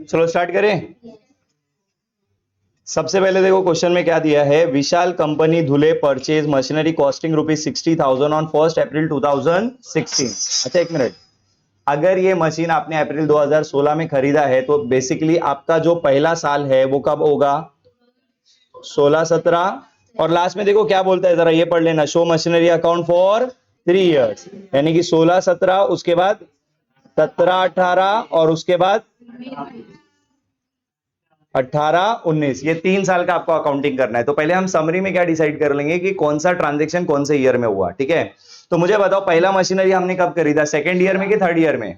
चलो स्टार्ट करें। सबसे पहले देखो क्वेश्चन में क्या दिया है, Vishal company Dhule purchase machinery costing ₹60,000 on 1 April 2016। अच्छा एक मिनट, अगर ये मशीन आपने अप्रैल 2016 में खरीदा है तो बेसिकली आपका जो पहला साल है वो कब होगा, 16-17। और लास्ट में देखो क्या बोलता है, जरा ये पढ़ लेना, show machinery account for 3 years, यानी कि 16-17, उसके बाद 17-18 और उसके बाद 18-19, ये 3 साल का आपको अकाउंटिंग करना है। तो पहले हम समरी में क्या डिसाइड कर लेंगे कि कौन सा ट्रांजेक्शन कौन से ईयर में हुआ, ठीक है। तो मुझे बताओ पहला मशीनरी हमने कब खरीदा, सेकेंड ईयर में कि थर्ड ईयर में?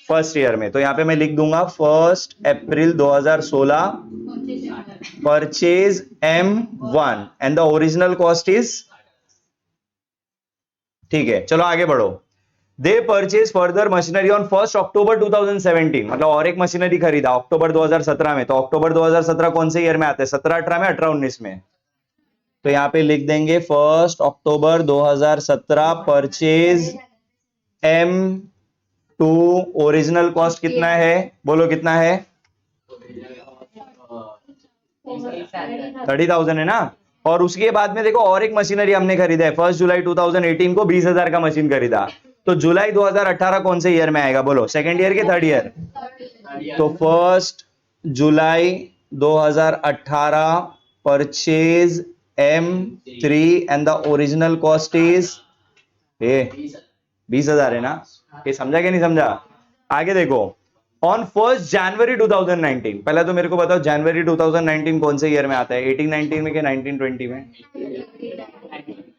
फर्स्ट ईयर में। तो यहां पे मैं लिख दूंगा 1 April 2016, purchase M1 and the original cost is, ठीक है। चलो आगे बढ़ो। दे परचेज फर्दर मशीनरी ऑन 1 अक्टूबर 2017, मतलब और एक मशीनरी खरीदा अक्टूबर 2017 में। तो अक्टूबर 2017 कौन से ईयर में आते हैं, 17-18 में, 18-19 में? तो यहां पे लिख देंगे 1 अक्टूबर 2017, परचेज M2, ओरिजिनल कॉस्ट कितना है, बोलो कितना है, 30,000 है ना। और उसके बाद में देखो और एक मशीनरी हमने खरीदा है 1 जुलाई 2018 को, 20,000 का मशीन खरीदा। तो जुलाई 2018 कौन से ईयर में आएगा, बोलो सेकेंड ईयर के थर्ड ईयर? तो 1 July 2018, purchase M3 and the original cost is 20,000 है ना। ये समझा क्या नहीं समझा? आगे देखो, ऑन 1 जनवरी 2019, पहले तो मेरे को बताओ जनवरी 2019 कौन से ईयर में आता है, 18-19 में कि 19-20 में?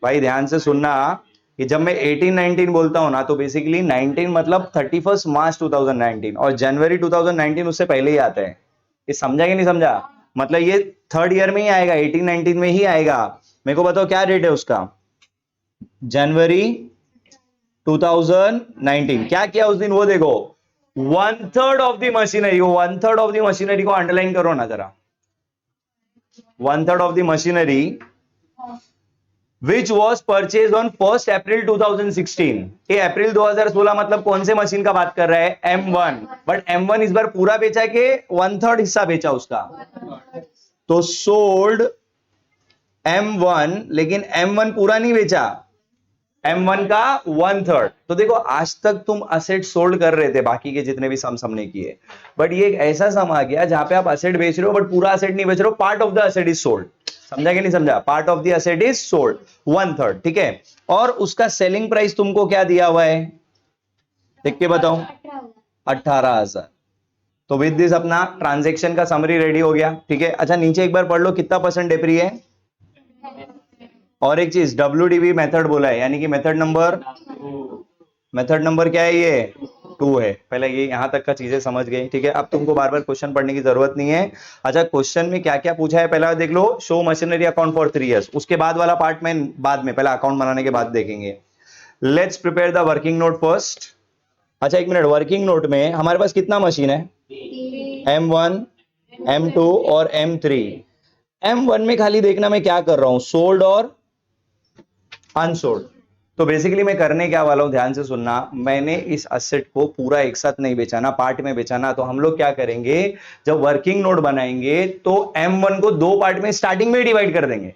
भाई ध्यान से सुनना कि जब मैं 18-19 बोलता हूं ना तो बेसिकली 19 मतलब 31 मार्च 2019, और जनवरी 2019 उससे पहले ही आता है। ये समझा कि नहीं समझा? मतलब ये थर्ड ईयर में ही आएगा, 18-19 में ही आएगा। मेरे को बताओ क्या रेट है उसका, जनवरी 2019। क्या किया उस दिन वो देखो, 1/3 of the machinery, 1/3 of the machinery को अंडरलाइन करो ना जरा, 1/3 of the machinery which was purchased on 1 April 2016। ये अप्रैल 2016 मतलब कौन से मशीन का बात कर रहा है, M1। बट M1 इस बार पूरा बेचा के 1/3 हिस्सा बेचा उसका, तो सोल्ड M1, लेकिन M1 पूरा नहीं बेचा, M1 का 1/3। तो देखो आज तक तुम असेट सोल्ड कर रहे थे बाकी के जितने भी सम हमने किए, बट ये एक ऐसा सम आ गया जहां पे आप असेट बेच रहे हो बट पूरा असेट नहीं बेच रहे हो, part of the asset is sold. समझा कि नहीं समझा? Part of the asset is sold 1/3, ठीक है। और उसका सेलिंग प्राइस तुमको क्या दिया हुआ है, देख के बताओ, 18,000। तो विद दिस अपना ट्रांजेक्शन का समरी रेडी हो गया, ठीक है। अच्छा नीचे एक बार पढ़ लो कितना % डेप्री है। और एक चीज WDV मेथड बोला है, यानी कि मेथड नंबर क्या है, ये 2 है। पहले ये यहां तक का चीजें समझ गई, ठीक है। अब तुमको बार बार क्वेश्चन पढ़ने की जरूरत नहीं है। अच्छा क्वेश्चन में क्या क्या पूछा है पहला देख लो, show machinery account for 3 years, उसके बाद वाला पार्ट में बाद में, पहला अकाउंट बनाने के बाद देखेंगे। Let's prepare the working node first. अच्छा एक मिनट, वर्किंग नोट में हमारे पास कितना मशीन है, M1, M2 और M3। M1 में खाली देखना मैं क्या कर रहा हूं, सोल्ड और अनसोल्ड। तो बेसिकली मैं करने क्या वाला हूं, ध्यान से सुनना, मैंने इस असेट को पूरा एक साथ नहीं बेचाना, पार्ट में बेचाना। तो हम लोग क्या करेंगे, जब वर्किंग नोट बनाएंगे तो M1 को 2 पार्ट में स्टार्टिंग में डिवाइड कर देंगे।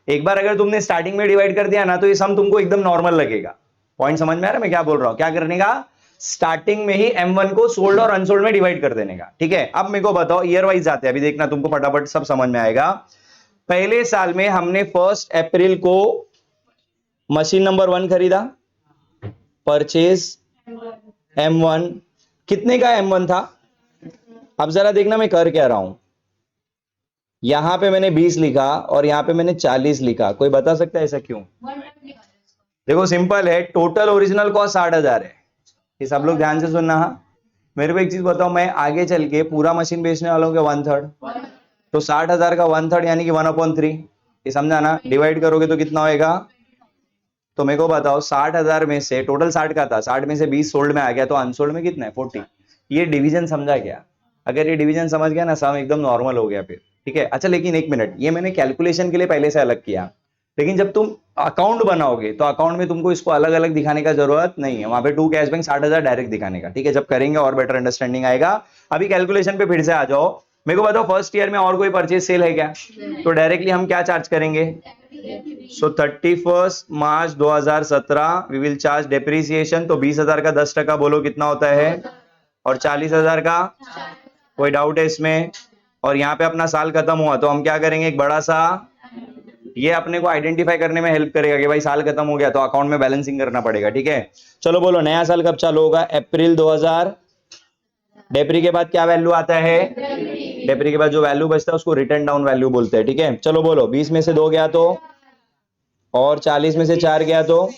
एक बार अगर तुमने स्टार्टिंग में डिवाइड कर दिया ना तो ये सम तुमको एकदम नॉर्मल लगेगा। पॉइंट समझ में आ रहा है मैं क्या बोल रहा हूं? क्या करने का, स्टार्टिंग में ही M1 को सोल्ड और अनसोल्ड में डिवाइड कर देने का, ठीक है। अब मेरे को बताओ ईयर वाइज जाते हैं, अभी देखना तुमको फटाफट सब समझ में आएगा। पहले साल में हमने 1 अप्रैल को मशीन नंबर 1 खरीदा, परचेज M1, कितने का M1 था? अब जरा देखना मैं कर क्या रहा हूं, यहां पे मैंने 20 लिखा और यहां पे मैंने 40 लिखा, कोई बता सकता है ऐसा क्यों? देखो सिंपल है, टोटल ओरिजिनल कॉस्ट 60,000 है। ये सब लोग ध्यान से सुनना। मेरे को एक चीज बताओ, मैं आगे चल के पूरा मशीन बेचने वाला हूँ क्या, 1/3? तो 60,000 का 1/3 यानी कि 1/3, ये समझा ना। डिवाइड करोगे तो कितना होएगा, तो मेरे को बताओ 60,000 में से, टोटल 60 का था, 60 में से 20 सोल्ड में आ गया, तो अनसोल्ड में कितना है, 40। ये डिवीजन समझा क्या? अगर ये डिवीजन समझ गया ना, सम एकदम नॉर्मल हो गया फिर, ठीक है। अच्छा लेकिन एक मिनट, ये मैंने कैलकुलेशन के लिए पहले से अलग किया, लेकिन जब तुम अकाउंट बनाओगे तो अकाउंट में तुमको इसको अलग अलग दिखाने का जरूरत नहीं है, वहां पे टू कैश बैंक 60,000 डायरेक्ट दिखाने का, ठीक है। जब करेंगे और बेटर अंडरस्टैंडिंग आएगा। अभी कैलकुलेशन पे फिर से आ जाओ। मेरे को बताओ फर्स्ट ईयर में और कोई परचेज सेल है क्या? तो डायरेक्टली हम क्या चार्ज करेंगे? सो 31 मार्च 2017 वी विल चार्ज डेप्रिसिएशन। तो 20,000 का 10% बोलो कितना होता है? और 40,000 का? कोई डाउट है इसमें? और यहाँ पे अपना साल खत्म हुआ तो हम क्या करेंगे? एक बड़ा सा, ये अपने को आइडेंटिफाई करने में हेल्प करेगा कि भाई साल खत्म हो गया तो अकाउंट में बैलेंसिंग करना पड़ेगा, ठीक है। चलो बोलो नया साल कब चालू होगा? अप्रैल 2000। डेप्री के बाद क्या वैल्यू आता है? डेप्री के बाद जो वैल्यू बचता है उसको रिटर्न डाउन वैल्यू बोलते हैं, ठीक है। चलो बोलो 20 में से 2 गया तो, और 40 में से 4 गया तो,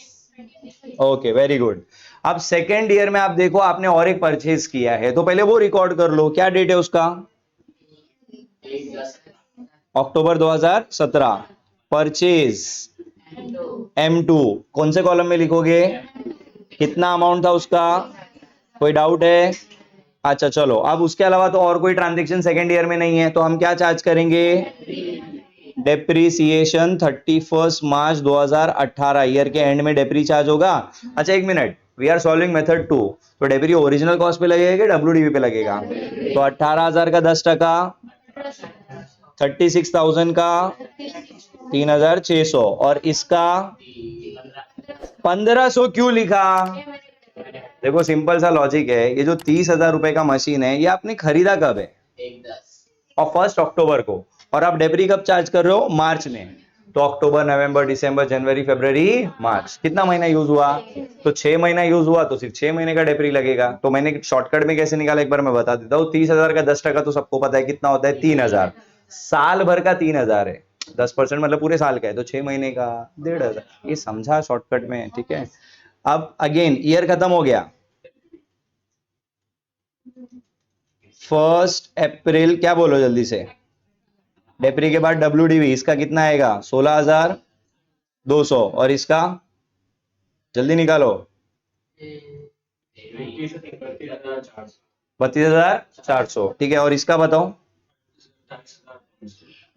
ओके वेरी गुड। अब सेकेंड ईयर में आप देखो आपने और एक परचेज किया है तो पहले वो रिकॉर्ड कर लो। क्या डेट है उसका? अक्टूबर 2017। परचेज M2 कौन से कॉलम में लिखोगे? कितना अमाउंट था उसका? कोई डाउट है? अच्छा चलो, अब उसके अलावा तो और कोई ट्रांजेक्शन सेकेंड ईयर में नहीं है तो हम क्या चार्ज करेंगे? डेप्रीसिएशन 31 मार्च 2018 ईयर के एंड में डेप्री चार्ज होगा। अच्छा एक minute, we are solving method 2, तो डेप्री ओरिजिनल कॉस्ट पे लगेगा कि WDV पे लगेगा? तो 18,000 का 10%, 36,000 का 3,600, और इसका 1,500 क्यों लिखा? देखो सिंपल सा लॉजिक है, ये जो 30,000 रुपए का मशीन है ये आपने खरीदा कब है? और 1 अक्टूबर को, और आप डेप्री कब चार्ज कर रहे हो? मार्च में। तो अक्टूबर, नवंबर, दिसंबर, जनवरी, फरवरी, मार्च, कितना महीना यूज हुआ? तो 6 महीना यूज हुआ तो सिर्फ 6 महीने का डेप्री लगेगा। तो मैंने शॉर्टकट में कैसे निकाला एक बार मैं बता देता हूँ। 30,000 का 10% तो सबको पता है कितना होता है? 3,000। साल भर का 3,000 है, 10% मतलब पूरे साल का है, तो 6 महीने का 1,500। ये समझा शॉर्टकट में, ठीक है। अब अगेन ईयर खत्म हो गया, 1 अप्रैल, क्या बोलो जल्दी से? डेप्री के बाद WDV, इसका कितना आएगा? 16,200, और इसका जल्दी निकालो। 32,400, ठीक है। और इसका बताओ?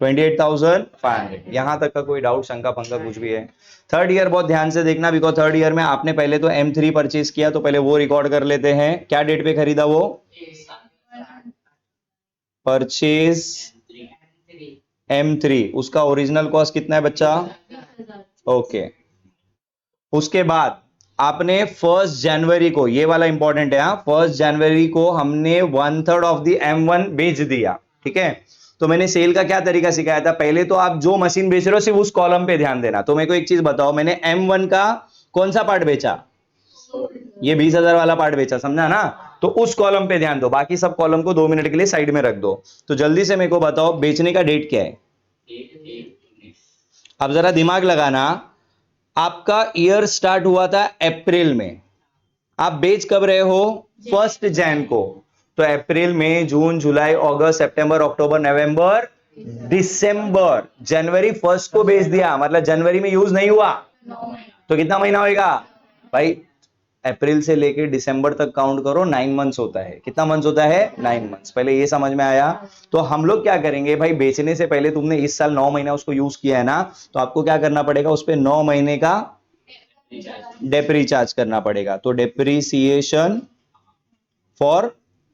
28,500। यहां तक का कोई डाउट, शंका पंका कुछ भी है? थर्ड ईयर बहुत ध्यान से देखना, बिकॉज थर्ड ईयर में आपने पहले तो M3 परचेज किया तो पहले वो रिकॉर्ड कर लेते हैं। क्या डेट पे खरीदा वो? परचेज M3, उसका ओरिजिनल कॉस्ट कितना है बच्चा? ओके। उसके बाद आपने 1 जनवरी को, ये वाला इंपॉर्टेंट है, 1 जनवरी को हमने 1/3 ऑफ द M1 बेच दिया, ठीक है। तो मैंने सेल का क्या तरीका सिखाया था? पहले तो आप जो मशीन बेच रहे हो सिर्फ उस कॉलम पे ध्यान देना। तो मेरे को एक चीज बताओ, मैंने M1 का कौन सा पार्ट बेचा? ये 20,000 वाला पार्ट बेचा, समझा ना? तो उस कॉलम पे ध्यान दो, बाकी सब कॉलम को 2 मिनट के लिए साइड में रख दो। तो जल्दी से मेरे को बताओ बेचने का डेट क्या है? अब जरा दिमाग लगाना, आपका ईयर स्टार्ट हुआ था अप्रैल में, आप बेच कब रहे हो? 1 जैन को। तो अप्रैल, मई, जून, जुलाई, अगस्त, सितंबर, अक्टूबर, नवंबर, दिसंबर, जनवरी 1 को बेच दिया, मतलब जनवरी में यूज नहीं हुआ। तो कितना महीना होएगा भाई? अप्रैल से लेके दिसंबर तक काउंट करो, 9 मंथ्स होता है। कितना मंथ्स होता है? 9 मंथ्स। पहले ये समझ में आया? तो हम लोग क्या करेंगे भाई, बेचने से पहले तुमने इस साल 9 महीना उसको यूज किया है ना, तो आपको क्या करना पड़ेगा? उस पर 9 महीने का डेप्री चार्ज करना पड़ेगा। तो डेप्रीसिएशन फॉर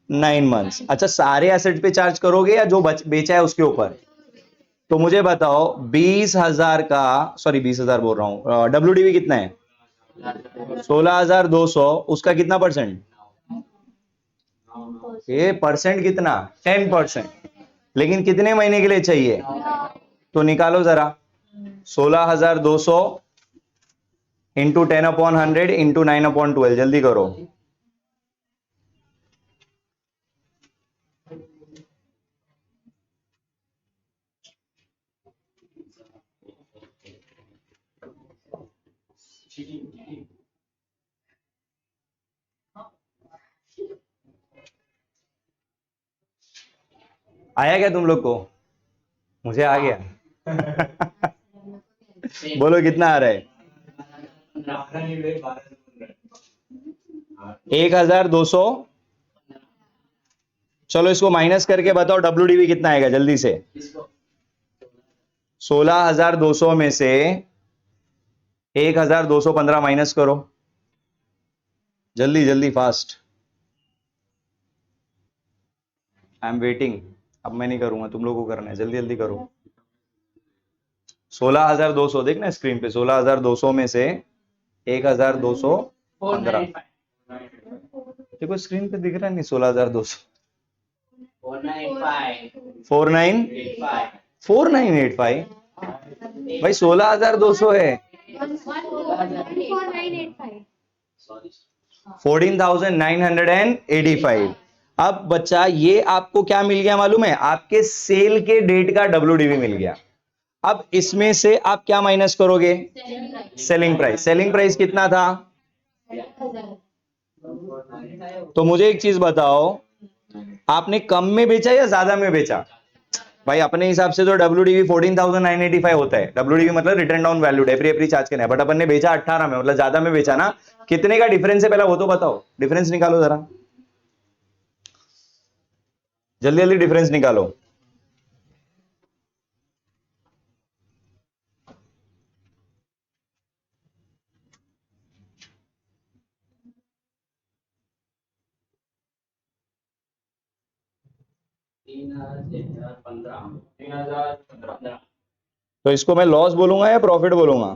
9 मंथ्स। अच्छा सारे एसेट पे चार्ज करोगे या जो बेचा है उसके ऊपर? तो मुझे बताओ 20,000 का, सॉरी 20,000 बोल रहा हूं, WDV कितना है? 16,200, उसका कितना परसेंट? ये परसेंट कितना? 10%। लेकिन कितने महीने के लिए चाहिए? तो निकालो जरा, 16,200 इंटू 10/100 इंटू 9/12, जल्दी करो। आया क्या तुम लोग को? मुझे आ गया। बोलो कितना आ रहा है? 1,200। चलो इसको माइनस करके बताओ WDV कितना आएगा जल्दी से। 16,200 में से 1215 माइनस करो, जल्दी जल्दी फास्ट, आई एम वेटिंग। अब मैं नहीं करूंगा, तुम लोगों को करना है, जल्दी जल्दी करो। 16,200 देखना स्क्रीन पे, 16,200 में से 1,215, देखो स्क्रीन पे दिख रहा है नहीं, 16,200, 4985 भाई 16,200 है, 14,985। अब बच्चा ये आपको क्या मिल गया मालूम है, आपके सेल के डेट का WDV मिल गया। अब इसमें से आप क्या माइनस करोगे, सेलिंग प्राइस। सेलिंग प्राइस कितना था, तो मुझे एक चीज बताओ, आपने कम में बेचा या ज्यादा में बेचा? भाई अपने हिसाब से तो WDV 14,985 होता है, WDV मतलब return down value, every charge करना है, बट अपन ने बेचा 18 में, मतलब ज्यादा में बेचा ना। कितने का डिफरेंस है पहला वो तो बताओ, डिफरेंस निकालो जरा, जल्दी जल्दी डिफरेंस निकालो। तो इसको मैं लॉस बोलूंगा या प्रॉफिट बोलूंगा?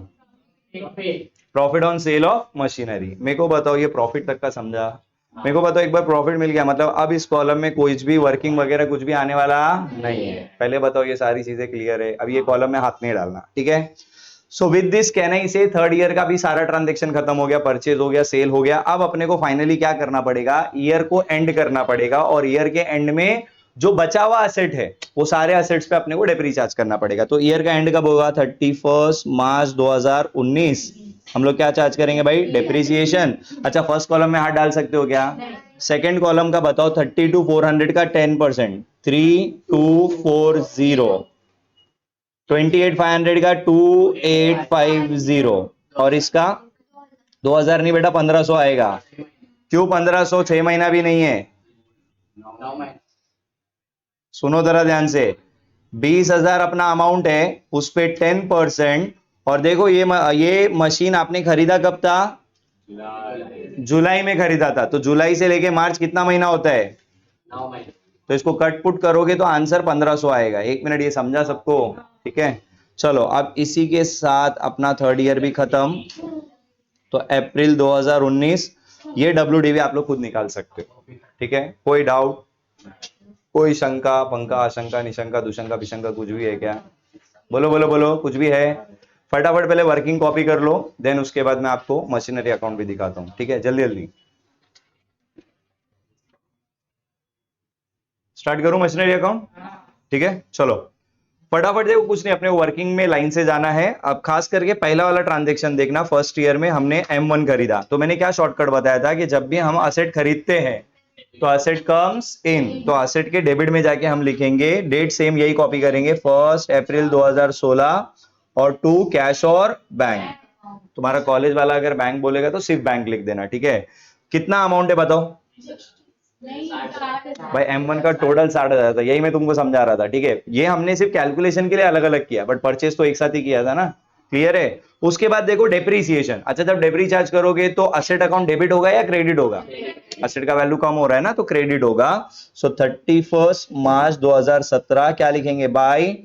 Profit on sale of machinery. मेरे को बताओ ये प्रॉफिट तक का समझा? मेरे को बताओ, एक बार प्रॉफिट मिल गया मतलब अब इस कॉलम में कोई भी वर्किंग वगैरह कुछ भी आने वाला नहीं है। पहले बताओ ये सारी चीजें क्लियर है? अब ये कॉलम में हाथ नहीं डालना, ठीक है। So with this can I से थर्ड ईयर का भी सारा ट्रांजेक्शन खत्म हो गया, परचेज हो गया, सेल हो गया। अब अपने को फाइनली क्या करना पड़ेगा, ईयर को एंड करना पड़ेगा, और ईयर के एंड में जो बचा हुआ एसेट है वो सारे एसेट्स पे अपने को डेट रिचार्ज करना पड़ेगा। तो ईयर का एंड कब होगा, 31 मार्च 2019। हम लोग क्या चार्ज करेंगे भाई, डेप्रिसिएशन। अच्छा फर्स्ट कॉलम में हाथ डाल सकते हो क्या? सेकंड कॉलम का बताओ, 32,400 का 10%, 3240, 28,500 का 2850, और इसका 2000 नहीं बेटा 1500 आएगा। क्यों 1500? 6 महीना भी नहीं है, सुनो जरा ध्यान से। 20,000 अपना अमाउंट है, उस पे 10%, और देखो ये मशीन आपने खरीदा कब था, जुलाई में खरीदा था, तो जुलाई से लेके मार्च कितना महीना होता है, 9 महीने। तो इसको कट पुट करोगे तो आंसर 1500 आएगा। एक मिनट, ये समझा सबको? ठीक है चलो, अब इसी के साथ अपना थर्ड ईयर भी खत्म। तो अप्रैल 2019, ये WDV आप लोग खुद निकाल सकते हो, ठीक है। कोई डाउट, कोई शंका पंका आशंका निशंका दुशंका विशंका कुछ भी है क्या? बोलो बोलो बोलो, कुछ भी है? फटाफट पहले वर्किंग कॉपी कर लो, देन उसके बाद मैं आपको मशीनरी अकाउंट भी दिखाता हूं, ठीक है। जल्दी जल्दी स्टार्ट करूं मशीनरी अकाउंट, ठीक है चलो फटाफट। देखो कुछ नहीं, अपने वर्किंग में लाइन से जाना है। अब खास करके पहला वाला ट्रांजेक्शन देखना, फर्स्ट ईयर में हमने M1 खरीदा, तो मैंने क्या शॉर्टकट बताया था कि जब भी हम असेट खरीदते हैं तो असेट कम्स इन, तो असेट के डेबिट में जाके हम लिखेंगे डेट, सेम यही कॉपी करेंगे, 1 अप्रैल 2016, और 2 कैश और बैंक। तुम्हारा कॉलेज वाला अगर बैंक बोलेगा तो सिर्फ बैंक लिख देना, ठीक है। कितना अमाउंट है बताओ भाई? M1 का टोटल 60,000 था, यही मैं तुमको समझा रहा था, ठीक है। ये हमने सिर्फ कैलकुलेशन के लिए अलग अलग किया, बट परचेज तो एक साथ ही किया था ना, क्लियर है। उसके बाद देखो डेप्रीसिएशन। अच्छा जब डेप्री चार्ज करोगे तो असेट अकाउंट डेबिट होगा या क्रेडिट होगा? असेट का वैल्यू कम हो रहा है ना, तो क्रेडिट होगा। सो 31 मार्च 2017 क्या लिखेंगे, by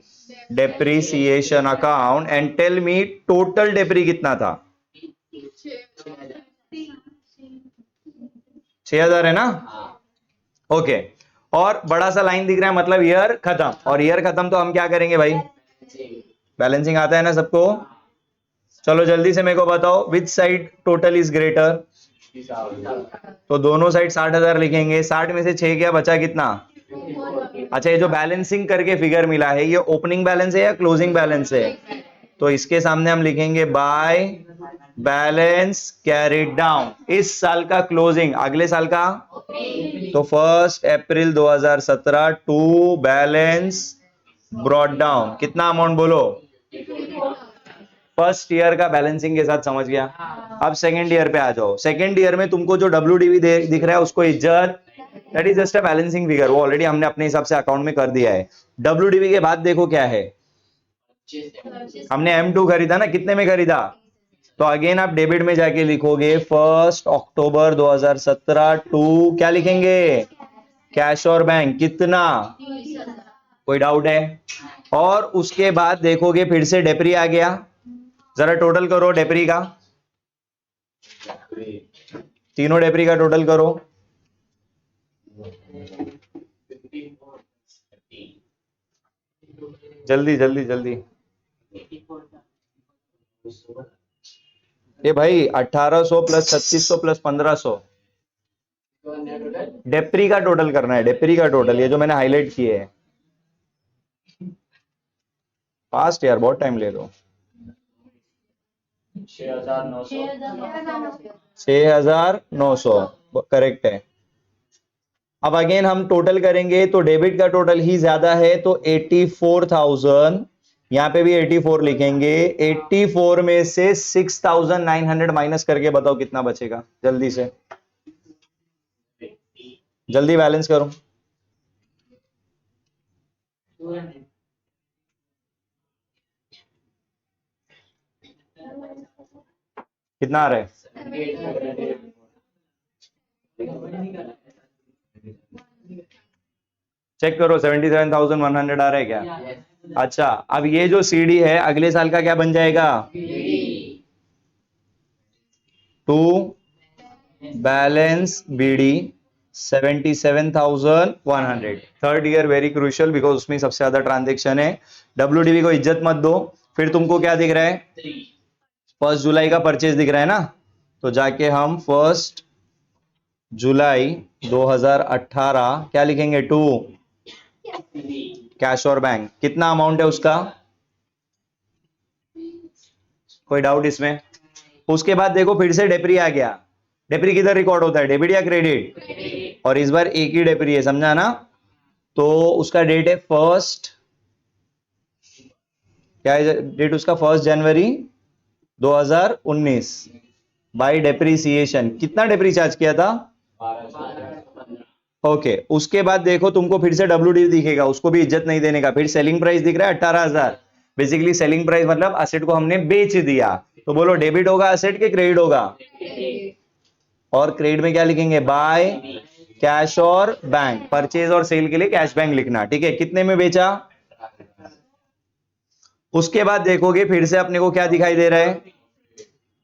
depreciation account, and tell me total depre कितना था? 6,000 है ना, ओके। और बड़ा सा लाइन दिख रहा है, मतलब ईयर खत्म, और ईयर खत्म तो हम क्या करेंगे भाई, बैलेंसिंग आता है ना सबको? चलो जल्दी से मेरे को बताओ, which side total is greater? तो दोनों साइड 60,000 लिखेंगे, 60 में से 6 क्या बचा, कितना? अच्छा ये जो बैलेंसिंग करके फिगर मिला है, ये ओपनिंग बैलेंस है या क्लोजिंग बैलेंस है? तो इसके सामने हम लिखेंगे बाय बैलेंस कैरिड डाउन, इस साल का क्लोजिंग, अगले साल का। तो 1 अप्रैल 2017 टू बैलेंस ब्रॉड डाउन, कितना अमाउंट बोलो? फर्स्ट ईयर का बैलेंसिंग के साथ समझ गया। अब सेकंड ईयर पे आ जाओ। सेकंड ईयर में तुमको जो WDV दिख रहा है उसको इज्जत, that is just a balancing figure, वो ऑलरेडी हमने अपने हिसाब से अकाउंट में कर दिया है। WDV के बाद देखो क्या है, हमने M2 खरीदा ना, कितने में खरीदा? तो अगेन आप डेबिट में जाके लिखोगे 1 अक्टूबर 2017 टू क्या लिखेंगे, कैश और बैंक, कितना, कोई डाउट है? और उसके बाद देखोगे फिर से डेप्री आ गया, जरा टोटल करो डेप्री का, तीनों डेप्री का टोटल करो। जल्दी जल्दी जल्दी, ये भाई 1800 प्लस 3600 प्लस 1500, डेप्री का टोटल करना है, डेप्री का टोटल, ये जो मैंने हाईलाइट किए है। फास्ट यार, बहुत टाइम ले लो। 6900 करेक्ट है। अब अगेन हम टोटल करेंगे तो डेबिट का टोटल ही ज्यादा है, तो 84,000, यहां पे भी 84 लिखेंगे। 84 में से 6,900 माइनस करके बताओ कितना बचेगा, जल्दी से, जल्दी बैलेंस करो। कितना आ रहा है? चेक करो, 77,100 आ रहा है क्या? अच्छा, अब ये जो सीडी है अगले साल का क्या बन जाएगा? To balance B 77,100। Third year very crucial because उसमें सबसे ज्यादा ट्रांजेक्शन है। डब्ल्यूडीवी को इज्जत मत दो। फिर तुमको क्या दिख रहा है? 1 जुलाई का परचेज दिख रहा है ना, तो जाके हम 1 जुलाई 2018 क्या लिखेंगे? टू कैश और बैंक, कितना अमाउंट है उसका? कोई डाउट इसमें? उसके बाद देखो फिर से डेप्री आ गया। डेप्री किधर रिकॉर्ड होता है, डेबिट या क्रेडिट? और इस बार एक ही डेप्री है, समझा ना? तो उसका डेट है 1, क्या है डेट उसका? 1 जनवरी 2019 बाय डेप्रीसिएशन। कितना डेप्री चार्ज किया था? ओके उसके बाद देखो तुमको फिर से डब्ल्यूडी दिखेगा, उसको भी इज्जत नहीं देने का। फिर सेलिंग प्राइस दिख रहा है 18,000। बेसिकली सेलिंग प्राइस मतलब असेट को हमने बेच दिया। तो बोलो डेबिट होगा असेट के क्रेडिट होगा? और क्रेडिट में क्या लिखेंगे? बाय कैश और बैंक। परचेज और सेल के लिए कैश बैंक लिखना, ठीक है? कितने में बेचा? उसके बाद देखोगे फिर से अपने को क्या दिखाई दे रहा है,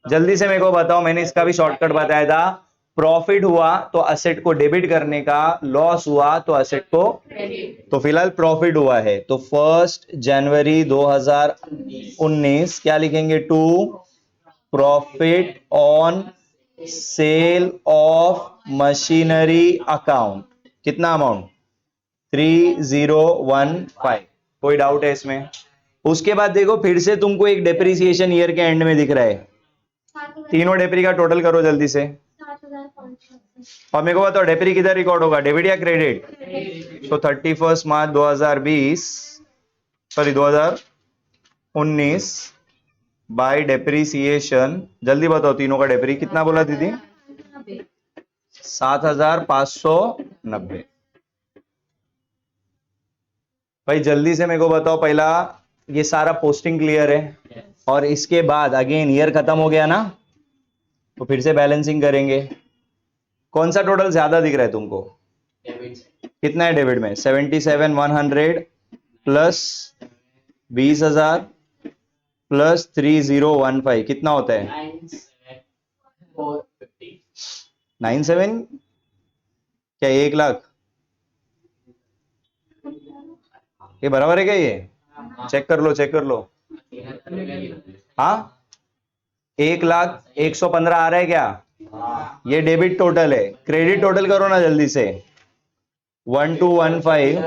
जल्दी से मेरे को बताओ। मैंने इसका भी शॉर्टकट बताया था। प्रॉफिट हुआ तो असेट को डेबिट करने का, लॉस हुआ तो असेट को, तो फिलहाल प्रॉफिट हुआ है तो 1 जनवरी 2019 क्या लिखेंगे? To profit on sale of machinery account. कितना अमाउंट? 3015। कोई डाउट है इसमें? उसके बाद देखो फिर से तुमको एक डेप्रीसिएशन ईयर के एंड में दिख रहा है। तीनों डेप्री का टोटल करो जल्दी से। और मेरे को बताओ डेप्री किधर रिकॉर्ड होगा, डेबिट या क्रेडिट? तो 31 मार्च 2020 सॉरी 2019 बाय डेप्रीसिएशन। जल्दी बताओ तीनों का डेप्री कितना बोला दीदी? 7,590। भाई जल्दी से मेरे को बताओ, पहला ये सारा पोस्टिंग क्लियर है और इसके बाद अगेन ईयर खत्म हो गया ना, तो फिर से बैलेंसिंग करेंगे। कौन सा टोटल ज्यादा दिख रहा है तुमको? कितना है डेबिट में? 77,100 प्लस 20,000 प्लस 3015 कितना होता है? 97, क्या 1 लाख? ये बराबर है क्या? ये चेक कर लो, चेक कर लो। हाँ 1,01,15 आ रहा है क्या? ये डेबिट टोटल है। क्रेडिट टोटल करो ना जल्दी से। 1215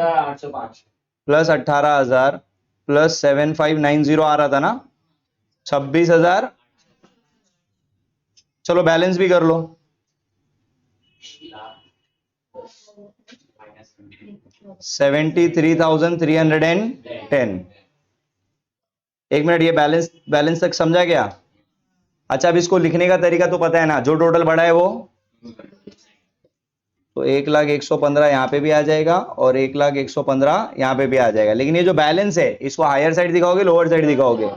प्लस 18,000 प्लस 7590 आ रहा था ना, 26,000। चलो बैलेंस भी कर लो। 73,310। एक मिनट, ये बैलेंस तक समझा क्या? अच्छा अब इसको लिखने का तरीका तो पता है ना, जो टोटल बढ़ा है वो, तो 1,01,15 यहाँ पे भी आ जाएगा और 1,01,15 यहाँ पे भी आ जाएगा। लेकिन ये जो बैलेंस है इसको हायर साइड दिखाओगे लोअर साइड दिखाओगे?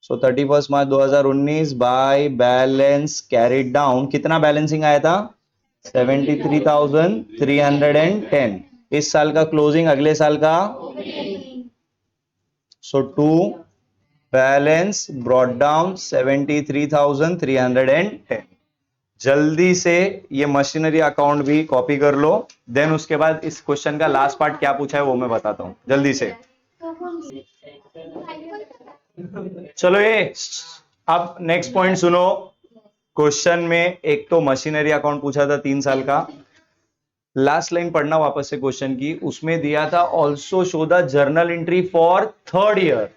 So 31 March 2019 by balance carried down, कितना बैलेंसिंग आया था? 73,310। इस साल का क्लोजिंग अगले साल का, सो टू बैलेंस ब्रॉट डाउन 73,310। जल्दी से ये मशीनरी अकाउंट भी कॉपी कर लो, देन उसके बाद इस क्वेश्चन का लास्ट पार्ट क्या पूछा है वो मैं बताता हूं जल्दी से। चलो ये अब नेक्स्ट पॉइंट सुनो। क्वेश्चन में एक तो मशीनरी अकाउंट पूछा था 3 साल का, लास्ट लाइन पढ़ना वापस से क्वेश्चन की, उसमें दिया था also show the journal entry for 3rd year.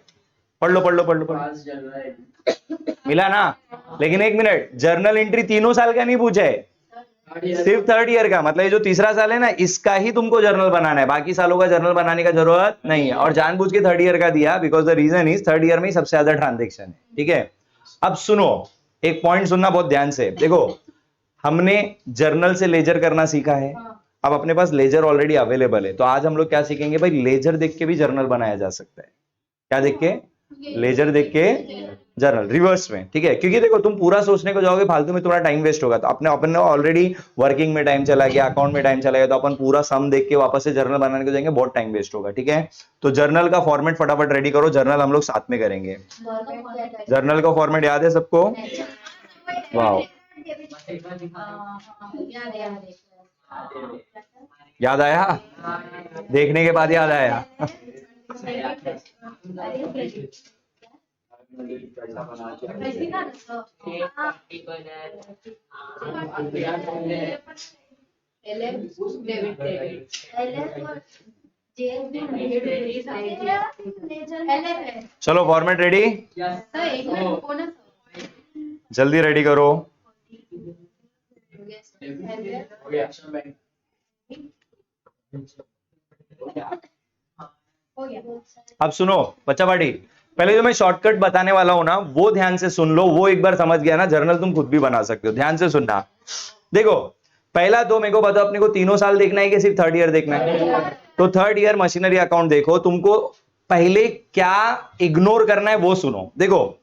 पढ़ लो पढ़ लो पढ़ लो पढ़ लो। मिला ना? लेकिन एक मिनट, जर्नल एंट्री 3 साल का नहीं पूछा है, सिर्फ 3rd ईयर का। मतलब ये जो तीसरा साल है ना, इसका ही तुमको जर्नल बनाना है, बाकी सालों का जर्नल बनाने का जरूरत नहीं है। और जानबूझ के 3rd ईयर का दिया because the reason is 3rd year में ही सबसे ज्यादा ट्रांजेक्शन है। ठीक है, अब सुनो, एक पॉइंट सुनना बहुत ध्यान से। देखो, हमने जर्नल से लेजर करना सीखा है, अब अपने पास लेजर ऑलरेडी अवेलेबल है, तो आज हम लोग क्या सीखेंगे भाई, लेजर देख के भी जर्नल बनाया जा सकता है। क्या देख के? लेजर देख के जर्नल, रिवर्स में। ठीक है, क्योंकि देखो तुम पूरा सोचने को जाओगे फालतू में तुम्हारा टाइम वेस्ट होगा। तो अपने अपन ऑलरेडी वर्किंग में टाइम चला गया, अकाउंट में टाइम चला गया, तो अपन पूरा सम देख के वापस से जर्नल बनाने को जाएंगे, बहुत टाइम वेस्ट होगा। ठीक है, तो जर्नल का फॉर्मेट फटाफट रेडी करो, जर्नल हम लोग साथ में करेंगे। जर्नल का फॉर्मेट याद है सबको? वाह, याद आया? देखने के बाद याद आया? चलो फॉर्मेट रेडी, जल्दी रेडी करो। अब सुनो बच्चा पार्टी, पहले जो मैं शॉर्टकट बताने वाला हूं ना, वो ध्यान से सुन लो। वो एक बार समझ गया ना, जर्नल तुम खुद भी बना सकते हो। ध्यान से सुनना। देखो, पहला तो मेरे को बताओ, अपने को 3 साल देखना है कि सिर्फ 3rd ईयर देखना है? तो 3rd ईयर मशीनरी अकाउंट देखो। तुमको पहले क्या इग्नोर करना है वो सुनो। देखो,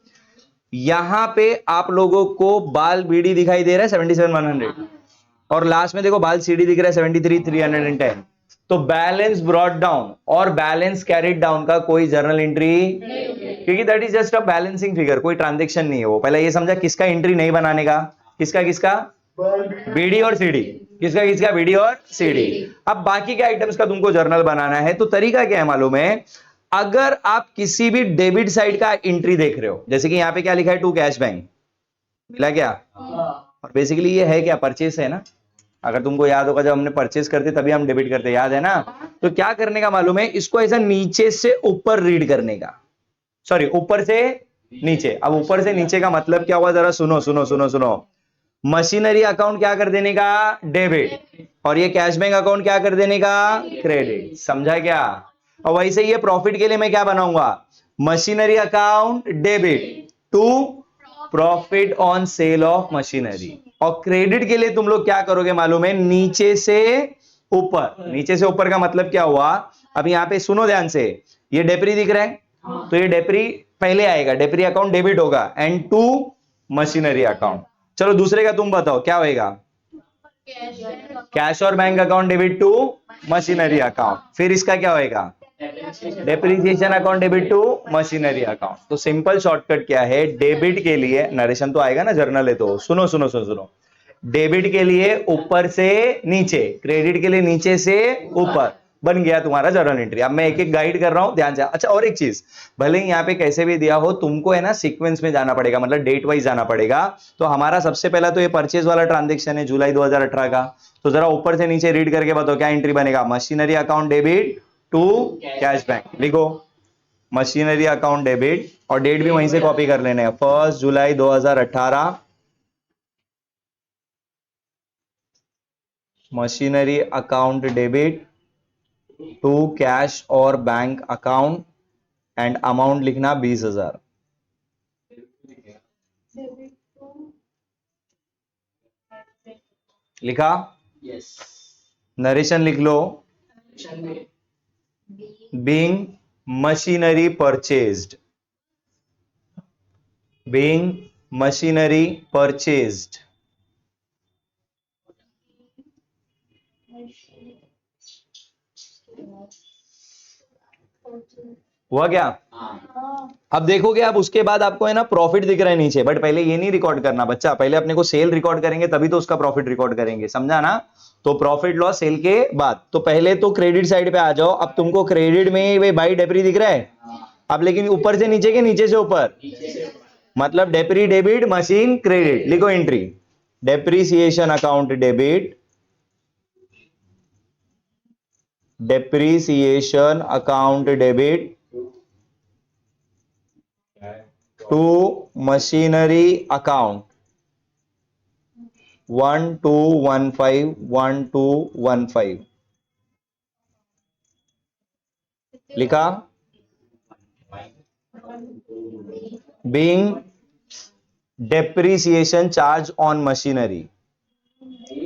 यहां पे आप लोगों को बाल बीडी दिखाई दे रहा है 77,100, और लास्ट में देखो बाल सीडी दिख रहा है 73,310। तो बैलेंस ब्रॉट डाउन और बैलेंस कैरिड डाउन का कोई जर्नल एंट्री, क्योंकि that is just a balancing figure, कोई ट्रांजेक्शन नहीं है वो। पहले ये समझा किसका एंट्री नहीं बनाने का, किसका किसका? बीडी और सीडी। किसका किसका? बीडी और सीडी। अब बाकी के आइटम्स का तुमको जर्नल बनाना है, तो तरीका क्या है मालूम है? अगर आप किसी भी डेबिट साइड का एंट्री देख रहे हो, जैसे कि यहां पे क्या लिखा है, टू कैश बैंक, मिला क्या? और बेसिकली ये है क्या? परचेस है ना। अगर तुमको याद होगा, जब हमने परचेस करते तभी हम डेबिट करते, याद है ना? तो क्या करने का मालूम है, इसको ऐसा नीचे से ऊपर रीड करने का, सॉरी ऊपर से नीचे। अब ऊपर से नीचे का मतलब क्या हुआ, जरा सुनो सुनो सुनो सुनो। मशीनरी अकाउंट क्या कर देने का? डेबिट। और ये कैश बैंक अकाउंट क्या कर देने का? क्रेडिट। समझा क्या? और वैसे ये प्रॉफिट के लिए मैं क्या बनाऊंगा? Machinery account debit to profit on sale of machinery. और क्रेडिट के लिए तुम लोग क्या करोगे मालूम है? नीचे से ऊपर। नीचे से ऊपर का मतलब क्या हुआ? अब यहां पे सुनो ध्यान से, ये डेप्री दिख रहा है, तो ये डेप्री पहले आएगा, डेप्री अकाउंट डेबिट होगा, एंड टू मशीनरी अकाउंट। चलो दूसरे का तुम बताओ क्या होएगा? कैश और bank account debit to machinery account. फिर इसका क्या होएगा? Depreciation account debit to machinery account. तो सिंपल शॉर्टकट क्या है? डेबिट के लिए नरेशन तो आएगा ना, जर्नल है तो सुनो सुनो सुनो सुनो। डेबिट के लिए ऊपर से नीचे, क्रेडिट के लिए नीचे से ऊपर, बन गया तुम्हारा जर्नल एंट्री। अब मैं एक एक गाइड कर रहा हूं, ध्यान से। अच्छा, और एक चीज, भले ही यहाँ पे कैसे भी दिया हो, तुमको है ना सीक्वेंस में जाना पड़ेगा, मतलब डेट वाइज जाना पड़ेगा। तो हमारा सबसे पहला तो ये परचेज वाला ट्रांजेक्शन है, जुलाई 2018 का। तो जरा ऊपर से नीचे रीड करके बताओ क्या एंट्री बनेगा? Machinery account debit to cash bank. लिखो मशीनरी अकाउंट डेबिट, और डेट भी वहीं से कॉपी कर लेने हैं, 1 July 2018। Machinery account debit to cash और बैंक अकाउंट, एंड अमाउंट लिखना 20,000। लिखा? यस। नरेशन लिख लो। Being machinery purchased, being machinery purchased, हुआ क्या? अब देखोगे आप उसके बाद आपको है ना प्रॉफिट दिख रहा है नीचे, बट पहले ये नहीं रिकॉर्ड करना बच्चा, पहले अपने को सेल रिकॉर्ड करेंगे तभी तो उसका प्रॉफिट रिकॉर्ड करेंगे, समझा ना? तो प्रॉफिट लॉस सेल के बाद, तो पहले तो क्रेडिट साइड पे आ जाओ। अब तुमको क्रेडिट में वे बाई डेप्री दिख रहा है, अब लेकिन ऊपर से नीचे के नीचे से ऊपर, मतलब डेप्री डेबिट मशीन क्रेडिट, लिखो entry depreciation account debit, depreciation account debit to machinery account 1215 लिखा। Being depreciation charge on machinery,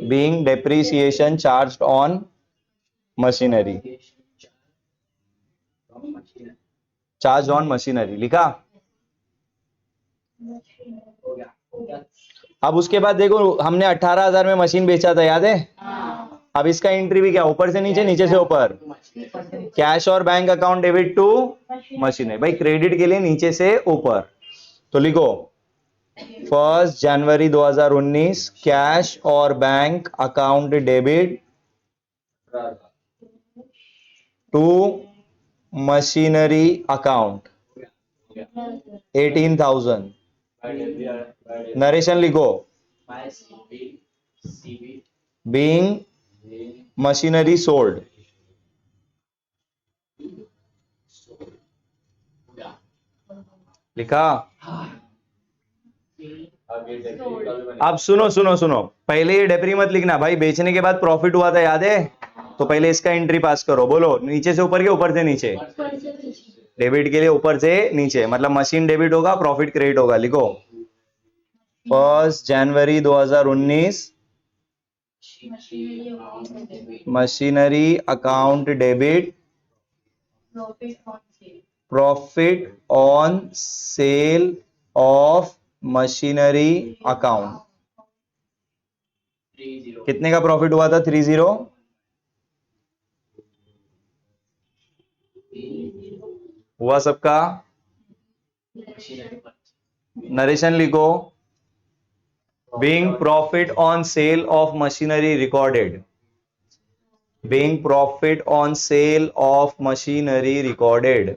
being depreciation charge on machinery, charge on machinery लिखा। अब उसके बाद देखो हमने 18,000 में मशीन बेचा था, याद है? अब इसका एंट्री भी क्या, ऊपर से नीचे, नीचे से ऊपर, कैश और bank account debit to machinery, भाई क्रेडिट के लिए नीचे से ऊपर, तो लिखो 1 जनवरी 2019 कैश और bank account debit to machinery account 18,000। Narration लिखो बीइंग मशीनरी सोल्ड, लिखा। अब सुनो सुनो सुनो, पहले ये डेप्री मत लिखना भाई, बेचने के बाद प्रॉफिट हुआ था, याद है? तो पहले इसका एंट्री पास करो, बोलो नीचे से ऊपर के ऊपर से नीचे, डेबिट के लिए ऊपर से नीचे, मतलब मशीन डेबिट होगा प्रॉफिट क्रेडिट होगा, लिखो 1 जनवरी 2019 machinery account debit profit on sale of machinery account, कितने का प्रॉफिट हुआ था? 30। हुआ सबका? नरेशन लिखो being profit on sale of machinery recorded, being profit on sale of machinery recorded,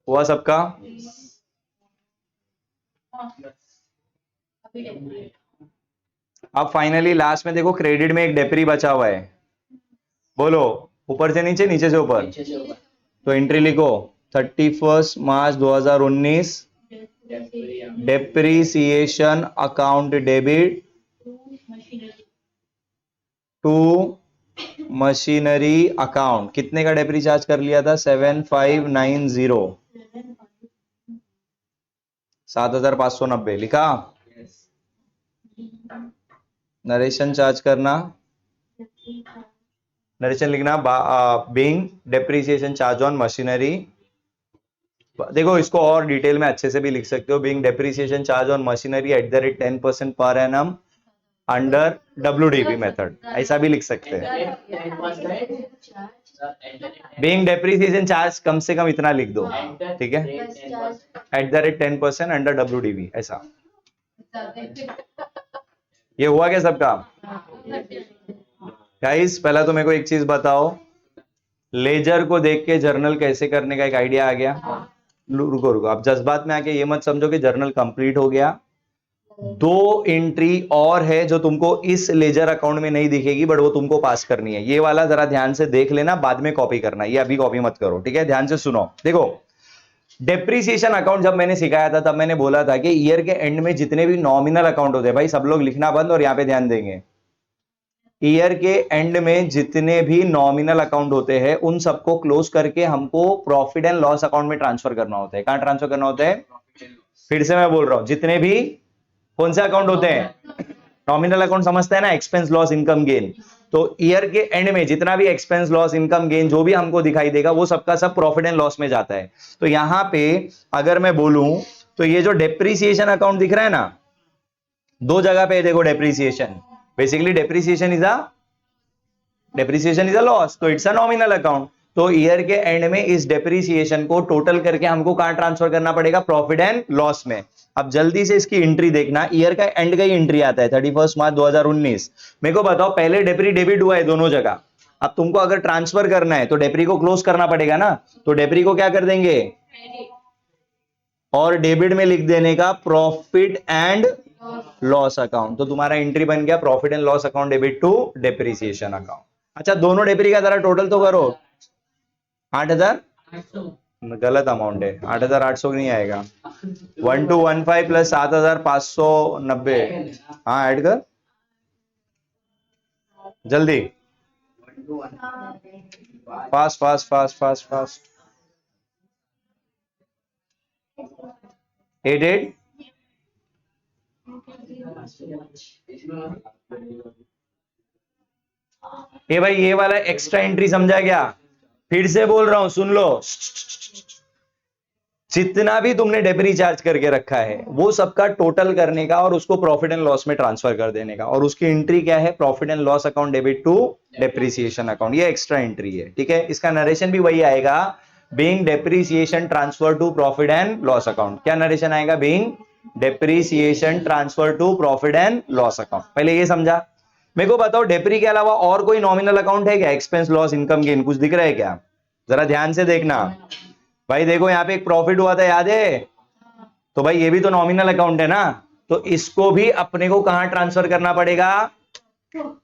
हुआ सबका? अब फाइनली लास्ट में देखो क्रेडिट में एक डेप्री बचा हुआ है, बोलो ऊपर से नीचे, नीचे से ऊपर, तो एंट्री लिखो 31 March 2019 depreciation account debit to machinery account, कितने का डेप्री चार्ज कर लिया था? 7590, 7,590 लिखा। नरेशन चार्ज करना, नरेशन लिखना being depreciation charge on machinery, देखो इसको और डिटेल में अच्छे से भी लिख सकते हो, being depreciation charge on machinery at the rate 10% per annum under WDV method, ऐसा भी लिख सकते हैं। बीइंग डेप्रीसिएशन चार्ज कम से कम इतना लिख दो, ठीक है, at the rate 10% under WDV, ऐसा। ये हुआ क्या सबका? गाइस पहला तो मेरे को एक चीज बताओ, लेजर को देख के जर्नल कैसे करने का एक आइडिया आ गया? रुको रुको, आप जज्बात में आके ये मत समझो कि जर्नल कंप्लीट हो गया, 2 एंट्री और है जो तुमको इस लेजर अकाउंट में नहीं दिखेगी, बट वो तुमको पास करनी है, ये वाला जरा ध्यान से देख लेना, बाद में कॉपी करना, ये अभी कॉपी मत करो, ठीक है? ध्यान से सुनो, देखो डेप्रीसिएशन अकाउंट जब मैंने सिखाया था तब मैंने बोला था कि ईयर के एंड में जितने भी नॉमिनल अकाउंट होते हैं, भाई सब लोग लिखना बंद और यहां पे ध्यान देंगे, ईयर के एंड में जितने भी नॉमिनल अकाउंट होते हैं उन सबको क्लोज करके हमको प्रॉफिट एंड लॉस अकाउंट में ट्रांसफर करना होता है। कहां ट्रांसफर करना होता है? फिर से मैं बोल रहा हूं, जितने भी कौन से अकाउंट होते हैं, नॉमिनल अकाउंट समझते हैं ना, एक्सपेंस लॉस इनकम गेन, तो ईयर के एंड में जितना भी एक्सपेंस लॉस इनकम गेन जो भी हमको दिखाई देगा वो सबका सब प्रॉफिट एंड लॉस में जाता है। तो यहां पे अगर मैं बोलूं तो ये जो डेप्रीसिएशन अकाउंट दिख रहा है ना, दो जगह पे देखो depreciation, basically depreciation is a loss, तो इट्स अ नॉमिनल अकाउंट। तो ईयर के एंड में इस डेप्रीसिएशन को टोटल करके हमको कहां ट्रांसफर करना पड़ेगा, प्रॉफिट एंड लॉस में। अब जल्दी से इसकी एंट्री देखना, ईयर का एंड का ही एंट्री आता है 31 मार्च 2019। मेरे को बताओ पहले डेप्री डेबिट हुआ है दोनों जगह, अब तुमको अगर ट्रांसफर करना है तो डेप्री को क्लोज करना पड़ेगा ना, तो डेप्री को क्या कर देंगे और डेबिट में लिख देने का प्रॉफिट एंड लॉस अकाउंट। तो तुम्हारा एंट्री बन गया profit and loss account debit to depreciation account. अच्छा दोनों डेप्री का जरा टोटल तो करो, 8,000 गलत अमाउंट है, 8,800 नहीं आएगा, 1215 प्लस 7,590, हाँ ऐड कर जल्दी, fast fast fast fast fast, 88 ये भाई ये वाला एक्स्ट्रा एंट्री समझा क्या, फिर से बोल रहा हूं सुन लो, जितना भी तुमने डेप्री चार्ज करके रखा है वो सबका टोटल करने का और उसको प्रॉफिट एंड लॉस में ट्रांसफर कर देने का, और उसकी एंट्री क्या है, profit and loss account debit to depreciation account, ये एक्स्ट्रा एंट्री है। ठीक है, इसका नरेशन भी वही आएगा, being depreciation transfer to profit and loss account. क्या नरेशन आएगा, being depreciation transfer to profit and loss account. पहले ये समझा। मेरे को बताओ डेप्री के अलावा और कोई नॉमिनल अकाउंट है क्या, एक्सपेंस लॉस इनकम गेन कुछ दिख रहा है क्या, जरा ध्यान से देखना भाई। देखो यहाँ पे एक प्रॉफिट हुआ था याद है, तो भाई ये भी तो नॉमिनल अकाउंट है ना, तो इसको भी अपने को कहां ट्रांसफर करना पड़ेगा,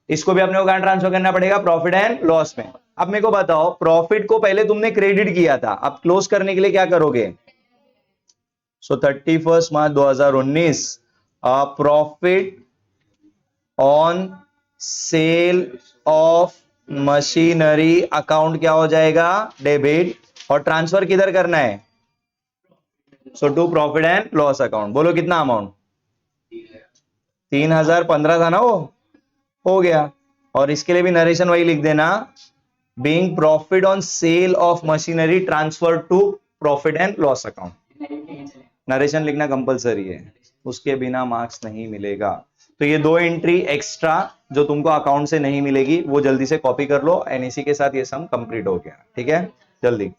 इसको भी अपने को कहां ट्रांसफर करना पड़ेगा, प्रॉफिट एंड लॉस में। अब मेरे को बताओ प्रॉफिट को पहले तुमने क्रेडिट किया था, अब क्लोज करने के लिए क्या करोगे, so 31 March 2019 profit on sale of machinery account क्या हो जाएगा, डेबिट, और ट्रांसफर किधर करना है, so to profit and loss account. बोलो कितना अमाउंट, 3,015 था ना वो, हो गया। और इसके लिए भी नरेशन वही लिख देना, being profit on sale of machinery transfer to profit and loss account. नरेशन लिखना कंपलसरी है, उसके बिना मार्क्स नहीं मिलेगा। तो ये दो एंट्री एक्स्ट्रा जो तुमको अकाउंट से नहीं मिलेगी वो जल्दी से कॉपी कर लो, एनईसी के साथ ये सम कंप्लीट हो गया। ठीक है, जल्दी